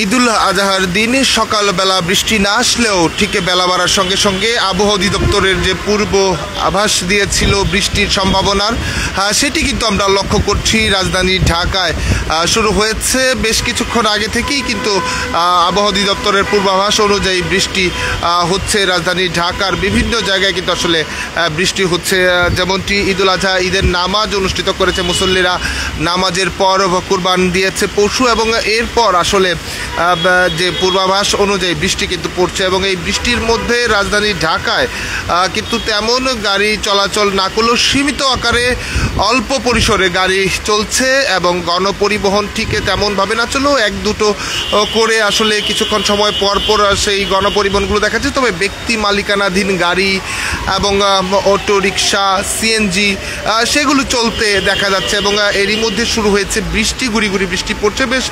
ঈদুল আজহার দিন সকালবেলা বৃষ্টি না আসলেও ঠিক বেলা বাড়ার সঙ্গে সঙ্গে আবহাওয়া অধিদপ্তরের যে পূর্ব আভাস দিয়েছিল বৃষ্টির সম্ভাবনার, সেটি কিন্তু আমরা লক্ষ্য করছি রাজধানী ঢাকায় শুরু হয়েছে বেশ কিছুক্ষণ আগে থেকেই। কিন্তু আবহাওয়া অধিদপ্তরের পূর্বাভাস অনুযায়ী বৃষ্টি হচ্ছে রাজধানী ঢাকার বিভিন্ন জায়গায়, কিন্তু আসলে বৃষ্টি হচ্ছে। যেমনটি ঈদুল আজহা ঈদের নামাজ অনুষ্ঠিত করেছে মুসল্লিরা, নামাজের পর কুরবান দিয়েছে পশু, এবং এরপর আসলে যে পূর্বাভাস অনুযায়ী বৃষ্টি কিন্তু পড়ছে। এবং এই বৃষ্টির মধ্যে রাজধানী ঢাকায় কিন্তু তেমন গাড়ি চলাচল না করলেও সীমিত আকারে অল্প পরিসরে গাড়ি চলছে, এবং গণপরিবহন ঠিক তেমনভাবে না চলেও এক দুটো করে আসলে কিছুক্ষণ সময় পর পর সেই গণপরিবহনগুলো দেখা যাচ্ছে। তবে ব্যক্তি মালিকানাধীন গাড়ি এবং অটো রিক্সা, সিএনজি সেগুলো চলতে দেখা যাচ্ছে। এবং এরই মধ্যে শুরু হয়েছে বৃষ্টি, গুড়ি গুড়ি বৃষ্টি পড়ছে, বেশ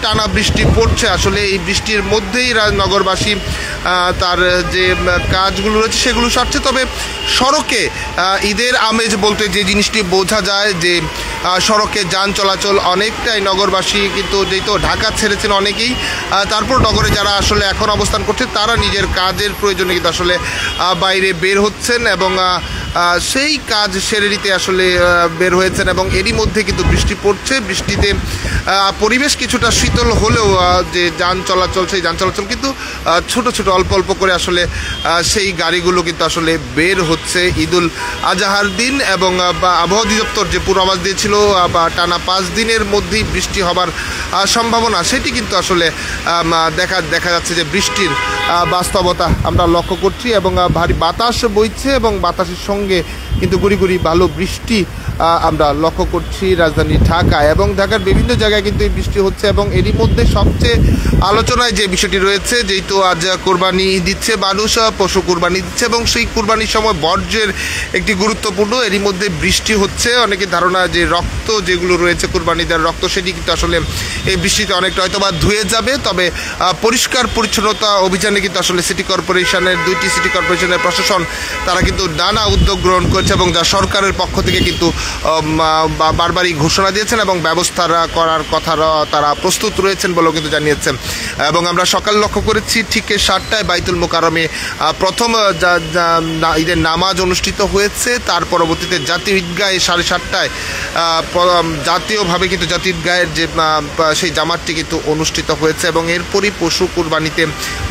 টানা বৃষ্টি পড়ছে। আসলে এই বৃষ্টির মধ্যেই নগরবাসী তার যে কাজগুলো রয়েছে সেগুলো সারছে। তবে সড়কে ঈদের আমেজ বলতে যে জিনিসটি বোঝা যায় যে সড়কে যান চলাচল অনেকটাই, নগরবাসী কিন্তু যেহেতু ঢাকা ছেড়েছেন অনেকেই, তারপর নগরে যারা আসলে এখন অবস্থান করছে তারা নিজের কাজের প্রয়োজনে কিন্তু আসলে বাইরে বের হচ্ছেন এবং সেই কাজ সেরে নিতে আসলে বের হয়েছেন। এবং এরই মধ্যে কিন্তু বৃষ্টি পড়ছে। বৃষ্টিতে পরিবেশ কিছুটা শীতল হলেও যে যান চলাচল, সেই যান চলাচল কিন্তু ছোট ছোট অল্প অল্প করে আসলে সেই গাড়িগুলো কিন্তু আসলে বের হচ্ছে ঈদুল আজহার দিন। এবং আবহাওয়া অধিদপ্তর যে পূর্বাভাস দিয়েছিল টানা 5 দিনের মধ্যেই বৃষ্টি হবার সম্ভাবনা, সেটি কিন্তু আসলে দেখা যাচ্ছে যে বৃষ্টির বাস্তবতা আমরা লক্ষ্য করছি। এবং ভারী বাতাস বইছে এবং বাতাসের সঙ্গে কিন্তু গুড়ি গুড়ি ভালো বৃষ্টি আমরা লক্ষ্য করছি রাজধানী ঢাকায়। এবং ঢাকার বিভিন্ন জায়গায় কিন্তু এই বৃষ্টি হচ্ছে। এবং এরই মধ্যে সবচেয়ে আলোচনায় যে বিষয়টি রয়েছে, যেহেতু আজ কোরবানি দিচ্ছে মানুষ, পশু কোরবানি দিচ্ছে, এবং সেই কোরবানির সময় বর্জ্যের একটি গুরুত্বপূর্ণ, এরই মধ্যে বৃষ্টি হচ্ছে। অনেকের ধারণা যে রক্ত যেগুলো রয়েছে কোরবানিদের রক্ত, সেটি কিন্তু আসলে এই বৃষ্টিতে অনেকটা হয়তো বা ধুয়ে যাবে। তবে পরিষ্কার পরিচ্ছন্নতা অভিযানে কিন্তু আসলে সিটি কর্পোরেশনের 2টি সিটি কর্পোরেশনের প্রশাসন তারা কিন্তু নানা উদ্যোগ গ্রহণ করেছে, এবং যা সরকারের পক্ষ থেকে কিন্তু বারবারই ঘোষণা দিয়েছেন এবং ব্যবস্থা করার কথা তারা প্রস্তুত রয়েছেন বলেও কিন্তু জানিয়েছেন। এবং আমরা সকাল লক্ষ্য করেছি ঠিক 7টায় বাইতুল মোকাররমে প্রথম ঈদের নামাজ অনুষ্ঠিত হয়েছে। তার পরবর্তীতে জাতীয় ঈদগাহে 7:30টায় জাতীয়ভাবে কিন্তু জাতীয় ঈদগাহের যে সেই জামাতটি কিন্তু অনুষ্ঠিত হয়েছে। এবং এরপরই পশু কুরবানিতে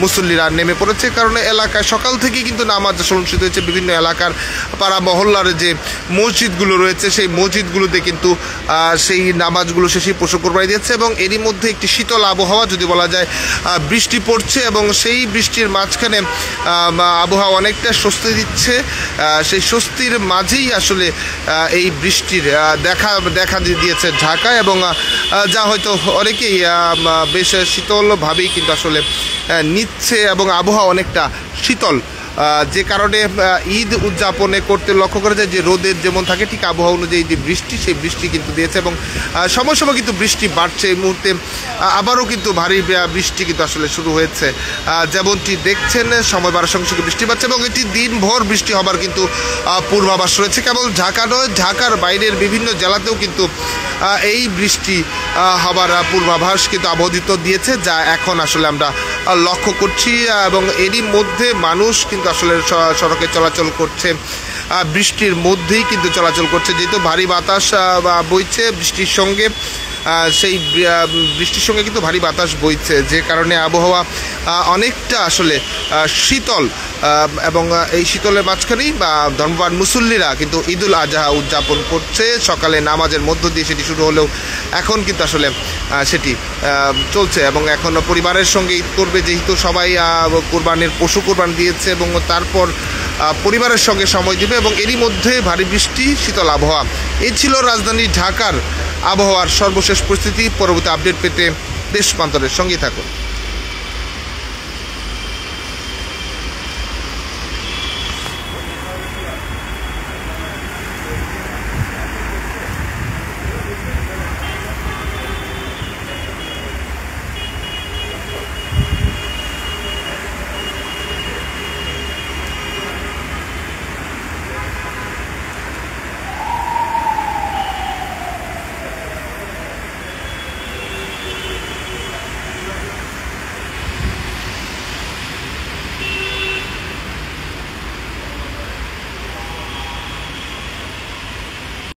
মুসল্লিরা নেমে পড়েছে, কারণ এলাকায় সকাল থেকেই কিন্তু নামাজ অনুষ্ঠিত হয়েছে। বিভিন্ন এলাকার পাড়া মহল্লার যে মসজিদগুলো রয়েছে সেই মসজিদগুলোতে কিন্তু সেই নামাজগুলো শেষে পশু কোরবানি দিচ্ছে। এবং এরই মধ্যে একটি শীতল আবহাওয়া যদি বলা যায়, বৃষ্টি পড়ছে এবং সেই বৃষ্টির মাঝখানে আবহাওয়া অনেকটা স্বস্তি দিচ্ছে। সেই স্বস্তির মাঝেই আসলে এই বৃষ্টির দেখা দিয়েছে ঢাকায়, এবং যা হয়তো অনেকেই বেশ শীতলভাবেই কিন্তু আসলে নিচ্ছে। এবং আবহাওয়া অনেকটা শীতল, যে কারণে ঈদ উদযাপনে করতে লক্ষ্য করা যায় যে রোদের যেমন থাকে ঠিক আবহাওয়া অনুযায়ী যে বৃষ্টি, সেই বৃষ্টি কিন্তু দিয়েছে। এবং সময় সময় কিন্তু বৃষ্টি বাড়ছে। এই মুহূর্তে আবারও কিন্তু ভারী বৃষ্টি কিন্তু আসলে শুরু হয়েছে। যেমনটি দেখছেন সময় বাড়ার সঙ্গে সঙ্গে বৃষ্টি বাড়ছে, এবং এটি দিনভর বৃষ্টি হবার কিন্তু পূর্বাভাস রয়েছে। কেবল ঢাকা নয়, ঢাকার বাইরের বিভিন্ন জেলাতেও কিন্তু এই বৃষ্টি হবার পূর্বাভাস কিন্তু আবহাওয়া অধিদপ্তর দিয়েছে, যা এখন আসলে আমরা লক্ষ্য করছি। এবং এরই মধ্যে মানুষ কিন্তু আসলে সড়কে চলাচল করছে, বৃষ্টির মধ্যেই কিন্তু চলাচল করছে। যেহেতু ভারী বাতাস বইছে বৃষ্টির সঙ্গে, সেই বৃষ্টির সঙ্গে কিন্তু ভারী বাতাস বইছে, যে কারণে আবহাওয়া অনেকটা আসলে শীতল। এবং এই শীতলের মাঝখানেই ধর্মপ্রাণ মুসল্লিরা কিন্তু ঈদুল আজহা উদযাপন করছে। সকালে নামাজের মধ্য দিয়ে সেটি শুরু হলেও এখন কিন্তু আসলে সেটি চলছে। এবং এখন পরিবারের সঙ্গে ঈদ করবে, যেহেতু সবাই কোরবানির পশু কোরবানি দিয়েছে, এবং তারপর পরিবারের সঙ্গে সময় দিবে। এবং এরই মধ্যে ভারী বৃষ্টি, শীতল আবহাওয়া। এই ছিল রাজধানী ঢাকার আবহাওয়ার সর্বশেষ পরিস্থিতি। পরবর্তী আপডেট পেতে দেশ প্রান্তরের সঙ্গেই থাকুন।